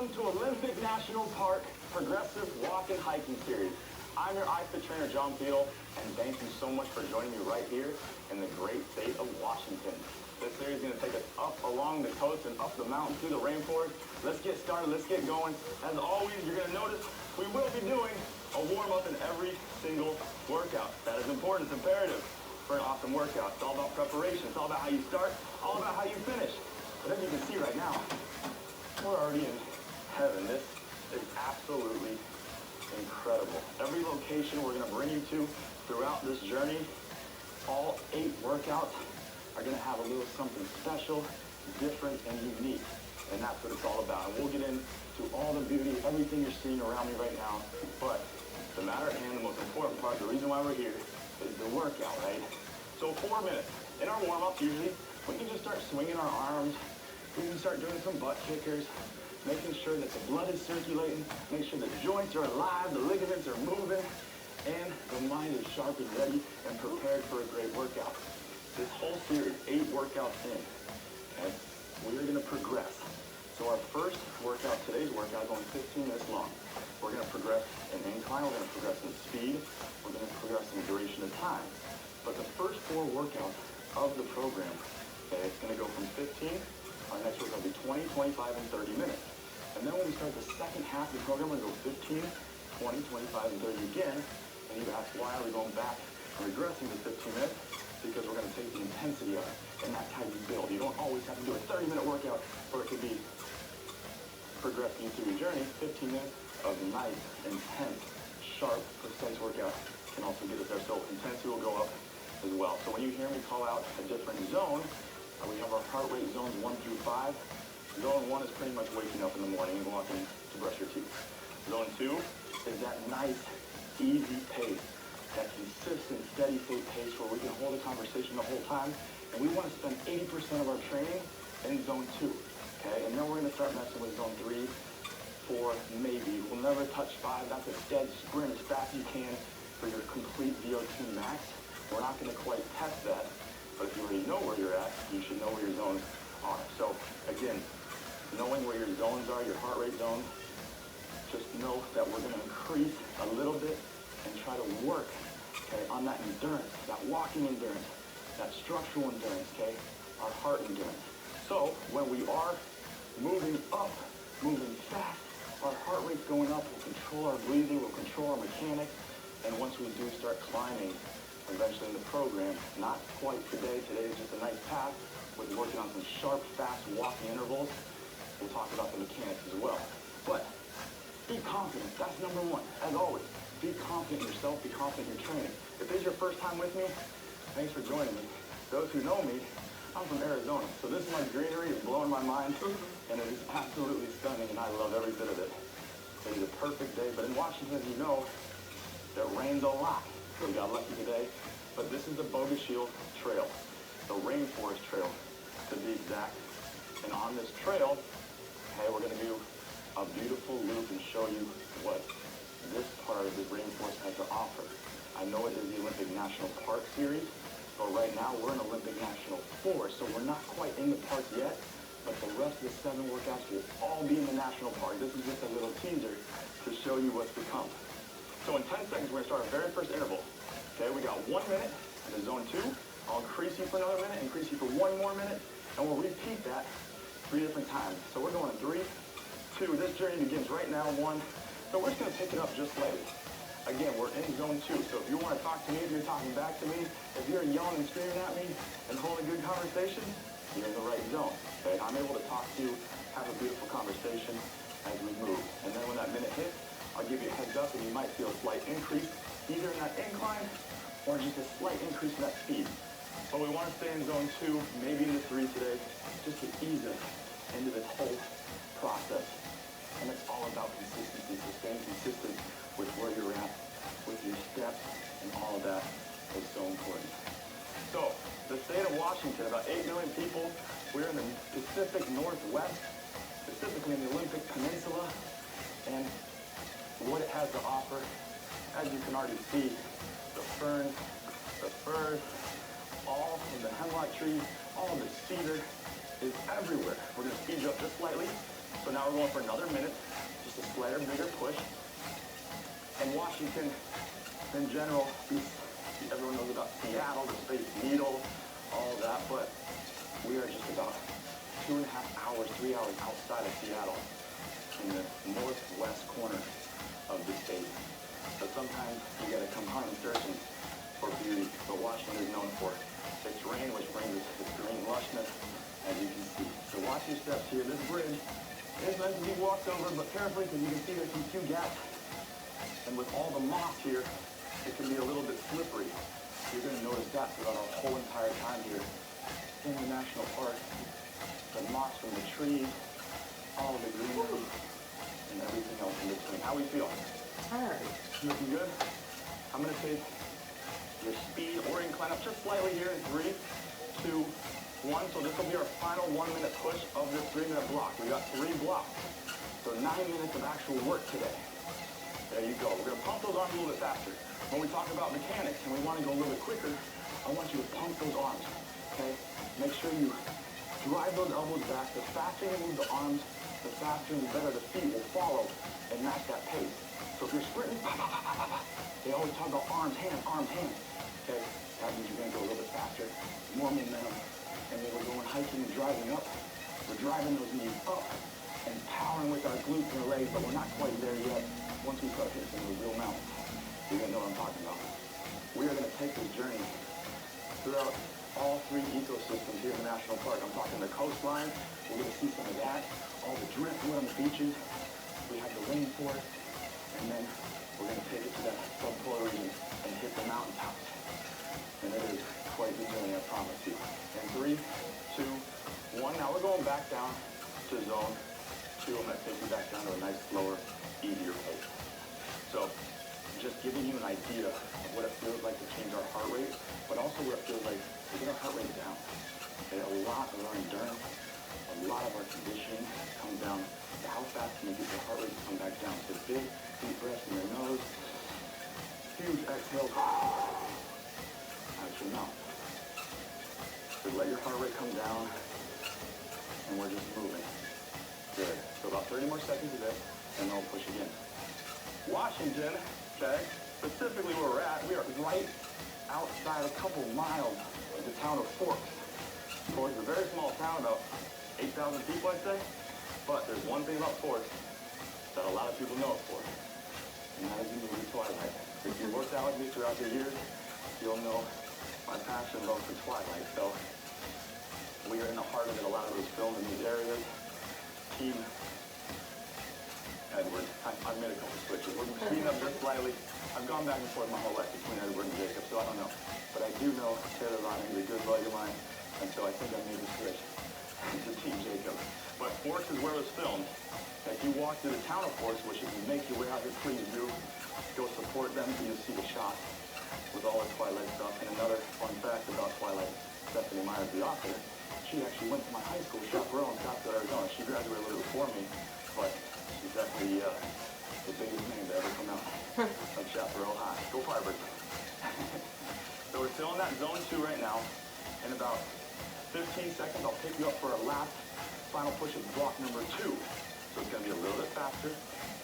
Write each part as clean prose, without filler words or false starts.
Welcome to Olympic National Park Progressive Walk and Hiking Series. I'm your iFit trainer, John Thiel, and thank you so much for joining me right here in the great state of Washington. This series is going to take us up along the coast and up the mountain through the rainforest. Let's get started. Let's get going. As always, you're going to notice we will be doing a warm-up in every single workout. That is important. It's imperative for an awesome workout. It's all about preparation. It's all about how you start, all about how you finish. But as you can see right now, we're already in heaven. This is absolutely incredible. Every location we're going to bring you to throughout this journey, all 8 workouts are going to have a little something special, different, and unique. And that's what it's all about. And we'll get into all the beauty, everything you're seeing around me right now. But the matter at hand, the most important part, the reason why we're here, is the workout, right? So 4 minutes. In our warm-ups, usually, we can just start swinging our arms. We can start doing some butt kickers, making sure that the blood is circulating, make sure the joints are alive, the ligaments are moving, and the mind is sharp and ready and prepared for a great workout. This whole series, 8 workouts in, and we are going to progress. So our first workout, today's workout, is only 15 minutes long. We're going to progress in incline, we're going to progress in speed, we're going to progress in duration of time. But the first 4 workouts of the program, okay, it's going to go from 15. Our next workout will be 20, 25, and 30 minutes. And then when we start the second half of the program, we're going to go 15, 20, 25, and 30 again. And you ask, why are we going back and regressing to 15 minutes? Because we're going to take the intensity out, and that's how you build. You don't always have to do a 30-minute workout, or it could be progressing through your journey. 15 minutes of nice, intense, sharp, precise workout can also get us there. So intensity will go up as well. So when you hear me call out a different zone, we have our heart rate zones 1 through 5. Zone 1 is pretty much waking up in the morning and walking to brush your teeth. Zone 2 is that nice, easy pace, that consistent, steady state pace where we can hold a conversation the whole time. And we want to spend 80% of our training in zone 2. Okay? And then we're going to start messing with zone 3, 4, maybe. We'll never touch 5. That's a dead sprint as fast as you can for your complete VO2 max. We're not going to quite test that. But if you already know where you're at, you should know where your zones are. So, again, knowing where your zones are, your heart rate zone, just know that we're going to increase a little bit and try to work, okay, on that endurance, that walking endurance, that structural endurance, okay, our heart endurance. So, when we are moving up, moving fast, our heart rate's going up, we'll control our breathing, we'll control our mechanics, and once we do start climbing, eventually in the program, not quite today. Today is just a nice path with working on some sharp, fast walking intervals. We'll talk about the mechanics as well. But be confident. That's number 1. As always, be confident in yourself. Be confident in your training. If this is your first time with me, thanks for joining me. Those who know me, I'm from Arizona. So this is my greenery. It's blowing my mind. And it is absolutely stunning, and I love every bit of it. It is a perfect day. But in Washington, you know, it rains a lot. So we got lucky today, but this is the Boga Shield Trail, the Rainforest Trail to be exact. And on this trail, hey, we're going to do a beautiful loop and show you what this part of the rainforest has to offer. I know it is the Olympic National Park Series, but right now we're in Olympic National Forest, so we're not quite in the park yet, but the rest of the 7 workouts will all be in the national park. This is just a little teaser to show you what's to come. So in 10 seconds, we're going to start our very first interval. Okay, we got 1 minute in zone 2. I'll increase you for another minute, increase you for 1 more minute, and we'll repeat that 3 different times. So we're going 3, 2. This journey begins right now, 1. So we're just going to pick it up just slightly. Again, we're in zone 2. So if you want to talk to me, if you're talking back to me, if you're yelling and screaming at me and holding a good conversation, you're in the right zone. Okay, I'm able to talk to you, have a beautiful conversation as we move. And then when that minute hits, I'll give you a heads up, and you might feel a slight increase, either in that incline or just a slight increase in that speed. But we want to stay in zone 2, maybe in the 3 today, just to ease us into this whole process. And it's all about consistency, so staying consistent with where you're at, with your steps, and all of that is so important. So, the state of Washington, about 8 million people. We're in the Pacific Northwest, specifically in the Olympic Peninsula, and what it has to offer, as you can already see, the ferns, the firs, all of the hemlock trees, all of the cedar is everywhere. We're going to speed you up just slightly. So now we're going for another minute, just a slighter, bigger push. And Washington, in general, everyone knows about Seattle, the Space Needle, all of that, but we are just about 2.5 hours, 3 hours outside of Seattle in the northwest corner of the state. So sometimes you gotta come hunting, searching for beauty. But Washington is known for its rain, which brings us its green lushness, as you can see. So watch your steps here. This bridge is meant to be walked over, but carefully, because you can see there's some few gaps. And with all the moss here, it can be a little bit slippery. You're gonna notice that throughout our whole entire time here in the national park. The moss from the trees, all of the greenery, and everything else in between. How we feel? Tired. Looking good? I'm gonna take your speed or incline up just slightly here in 3, 2, 1. So this will be our final 1-minute push of this 3-minute block. We got 3 blocks. So 9 minutes of actual work today. There you go. We're gonna pump those arms a little bit faster. When we talk about mechanics and we wanna go a little bit quicker, I want you to pump those arms, okay? Make sure you drive those elbows back. The faster you move the arms, the faster and the better the feet will follow and match that pace. So if you're sprinting, they always talk about arms, hands, okay? That means you're gonna go a little bit faster, more momentum. And then we're going hiking and driving up. We're driving those knees up and powering with our glutes and our legs, but we're not quite there yet. Once we start hitting some of the real mountains, you're gonna know what I'm talking about. We are gonna take this journey throughout all 3 ecosystems here in the national park. I'm talking the coastline. We're gonna see some of that. All the driftwood on the beaches. We have the rainforest. And then we're gonna take it to that subpolar region and hit the mountaintops. And it is quite the journey, I promise you. And 3, 2, 1. Now we're going back down to zone 2. I'm gonna take you back down to a nice, slower, easier pace. So, just giving you an idea of what it feels like to change our heart rate, but also what it feels like to get our heart rate down. Okay, a lot of our endurance, a lot of our conditioning comes down to how fast can you get your heart rate to come back down. So big, deep breaths in your nose, huge exhale out your mouth. So let your heart rate come down, and we're just moving. Good. So about 30 more seconds of this, and then we'll push again. Washington, okay, specifically where we're at, we are right outside a couple miles of the town of Forks. Forks is a very small town, about 8,000 people, I'd say. But there's one thing about Forks that a lot of people know it for, and that is the movie Twilight. If you've worked out with me throughout the years, you'll know my passion love for Twilight. So we are in the heart of it. A lot of those filmed in these areas. Team Edward. I've made a couple switches. We're speeding up just slightly. I've gone back and forth my whole life between Edward and Jacob, so I don't know. But I do know Taylor Lonnie is a good buddy of mine, and so I think I made the switch to Team Jacob. But Forks is where it was filmed. If you walk through the town of Forks, which if you make your way out here, please do. Go support them, and you'll see the shot with all the Twilight stuff. And another fun fact about Twilight, Stephenie Meyer, the author, she actually went to my high school, Chaparral in Scottsdale, Arizona. She graduated a little before me, but she's definitely the biggest name to ever come out of Chaparral High. Go Firebirds. So we're still in that zone 2 right now. In about 15 seconds, I'll pick you up for our last final push of block number 2. So it's going to be a little bit faster.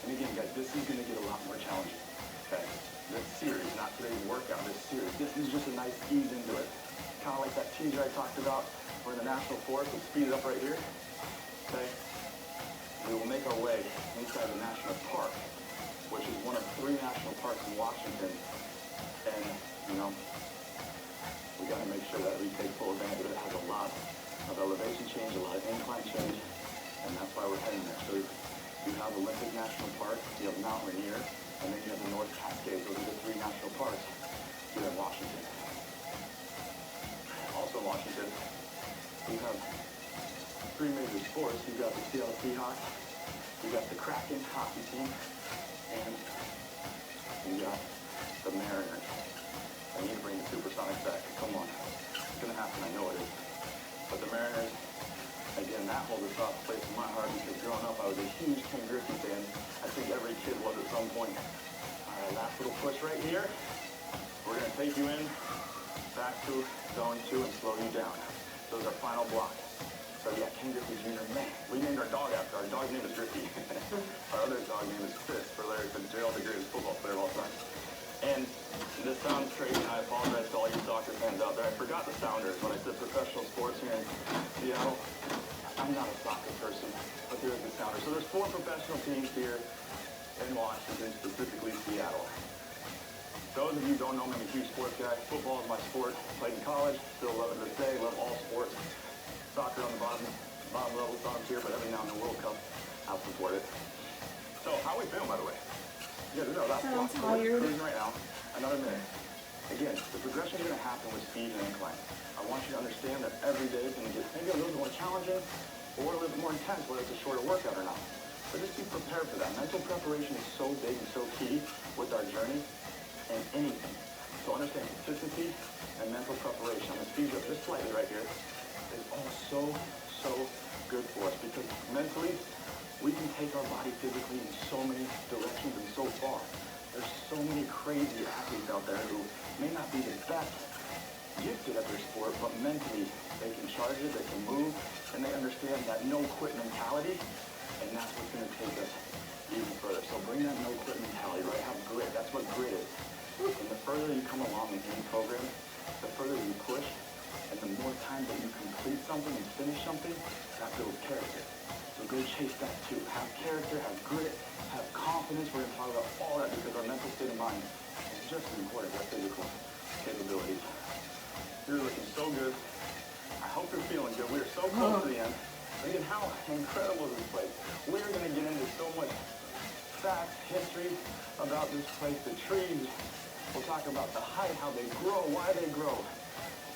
And again, guys, this is going to get a lot more challenging. Okay? This series, not today's workout, this series. This is just a nice ease into it. Kind of like that teaser I talked about. We're in the National Forest. We'll speed it up right here. Okay? We will make our way inside the National Park, which is one of 3 national parks in Washington. And, you know, we got to make sure that we take full advantage of it. It has a lot of elevation change, a lot of incline change, and that's why we're heading there. So you have Olympic National Park, you have Mount Rainier, and then you have the North Cascades. Those are the 3 national parks here in Washington. Also in Washington, we have 3 major sports. You've got the Seattle Seahawks, you've got the Kraken hockey team, and you got the Mariners. I need to bring the Supersonics back. Come on. It's going to happen. I know it is. But the Mariners, again, that holds a soft place in my heart because growing up, I was a huge Ken Griffey fan. I think every kid was at some point. All right, last little push right here. We're going to take you in back to zone 2 and slow you down. Those are final blocks. So yeah, Ken Griffey Jr., man, we named our dog after. Our dog's name is Griffey. Our other dog name is Chris, for Larry Fitzgerald, the greatest football player of all time. And this sounds crazy, and I apologize to all you soccer fans out there. I forgot the Sounders when I said professional sports here in Seattle. I'm not a soccer person, but there is the Sounders. So there's 4 professional teams here in Washington, specifically Seattle. Those of you who don't know me, I'm a huge sports guy. Football is my sport. Played in college, still love it to this day, love all sports. Soccer on the bottom level songs here, but every now and then World Cup, I'll support it. So, how are we feeling, by the way? Yeah, this is our last block. So we're cruising right now. Another minute. Again, the progression is going to happen with speed and incline. I want you to understand that every day is going to get maybe a little bit more challenging or a little bit more intense, whether it's a shorter workout or not. But just be prepared for that. Mental preparation is so big and so key with our journey and anything. So understand consistency and mental preparation. I'm going to speed you up just slightly right here. Is all so good for us because mentally we can take our body physically in so many directions and so far. There's so many crazy athletes out there who may not be the best gifted at their sport, but mentally they can charge it, they can move, and they understand that no quit mentality, and that's what's going to take us even further. So bring that no quit mentality, right? Have grit. That's what grit is. And the further you come along in any program, the further you push, and the more time that you complete something and finish something, that builds character. So go chase that too. Have character, have grit, have confidence. We're going to talk about all that because our mental state of mind is just as important as our physical capabilities. You're looking so good. I hope you're feeling good. We are so close to the end. Again, how incredible is this place? We're going to get into so much facts, history about this place, the trees. We'll talk about the height, how they grow, why they grow.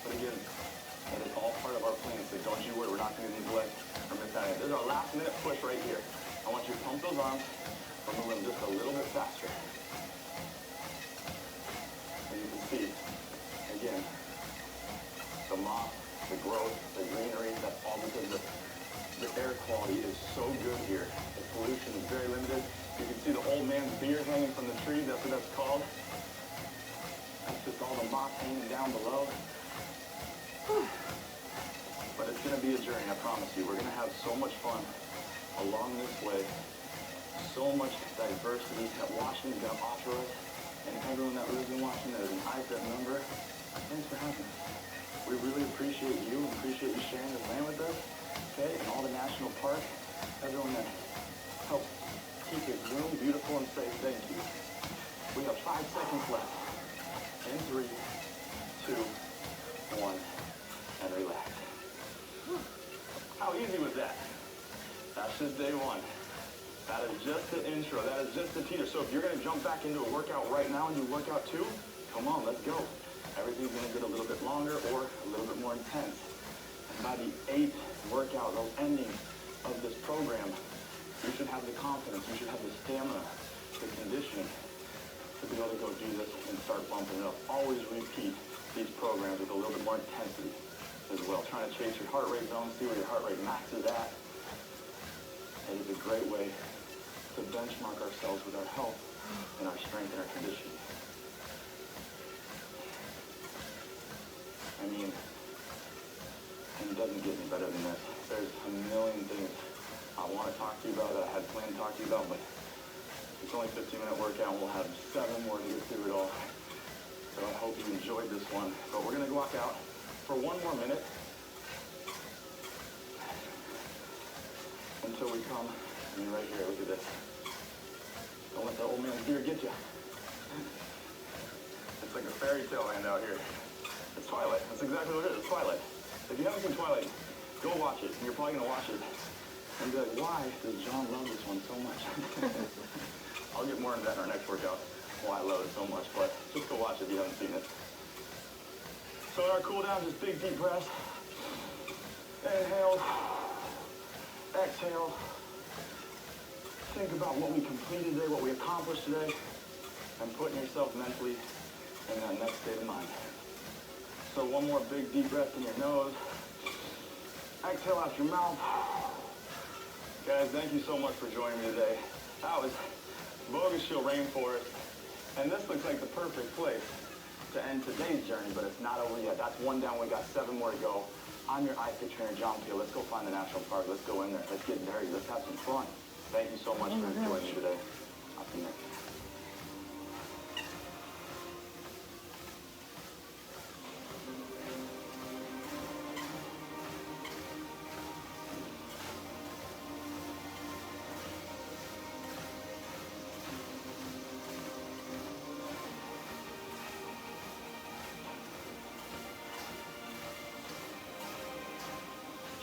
But again, that is all part of our plan, so don't you worry, we're not going to neglect or miss out. This is our last minute push right here. I want you to pump those arms, we're moving just a little bit faster. As you can see, again, the moss, the growth, the greenery, that's all because the air quality is so good here. The pollution is very limited. You can see the old man's beard hanging from the tree, that's what that's called. That's just all the moss hanging down below. But it's going to be a journey, I promise you. We're going to have so much fun along this way. So much diversity that Washington's going to offer us. And everyone that lives in Washington that is an ISET member, thanks for having us. We really appreciate you and appreciate you sharing this land with us. Okay, and all the national parks, everyone that helps keep this room beautiful and safe, thank you. We have 5 seconds left. In 3, 2, 1. And relax. How easy was that? That's just day 1. That is just the intro. That is just the teeter. So if you're going to jump back into a workout right now and do workout 2, come on, let's go. Everything's going to get a little bit longer or a little bit more intense. And by the 8th workout, the ending of this program, you should have the confidence, you should have the stamina, the conditioning to be able to go do this and start bumping it up. Always repeat these programs with a little bit more intensity as well. Trying to chase your heart rate zone, see where your heart rate max is at. It is a great way to benchmark ourselves with our health and our strength and our conditioning. I mean, and it doesn't get any better than this. There's a million things I want to talk to you about that I had planned to talk to you about, but it's only a 15-minute workout and we'll have 7 more to get through it all. So I hope you enjoyed this one. But we're going to go walk out for 1 more minute until we come. I mean, right here, look at this. Don't let that old man's beard get you. It's like a fairy tale land out here. It's Twilight. That's exactly what it is. It's Twilight. If you haven't seen Twilight, go watch it. And you're probably going to watch it and be like, why does John love this one so much? I'll get more into that in our next workout, why I love it so much, but just go watch it if you haven't seen it. So in our cool down, just big deep breaths. Inhale. Exhale. Think about what we completed today, what we accomplished today, and putting yourself mentally in that next state of mind. So one more big deep breath in your nose. Exhale out your mouth. Guys, thank you so much for joining me today. That was Bogus Hill Rainforest, and this looks like the perfect place to end today's journey, but it's not over yet. That's 1 down. We got 7 more to go. I'm your iFit trainer, John Peel. Let's go find the national park. Let's go in there. Let's get dirty. Let's have some fun. Thank you so much for joining me today. I'll see you next time.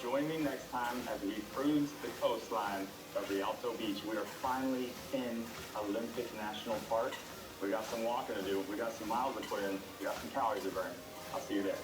Join me next time as we cruise the coastline of Rialto Beach. We are finally in Olympic National Park. We got some walking to do. We got some miles to put in. We got some calories to burn. I'll see you there.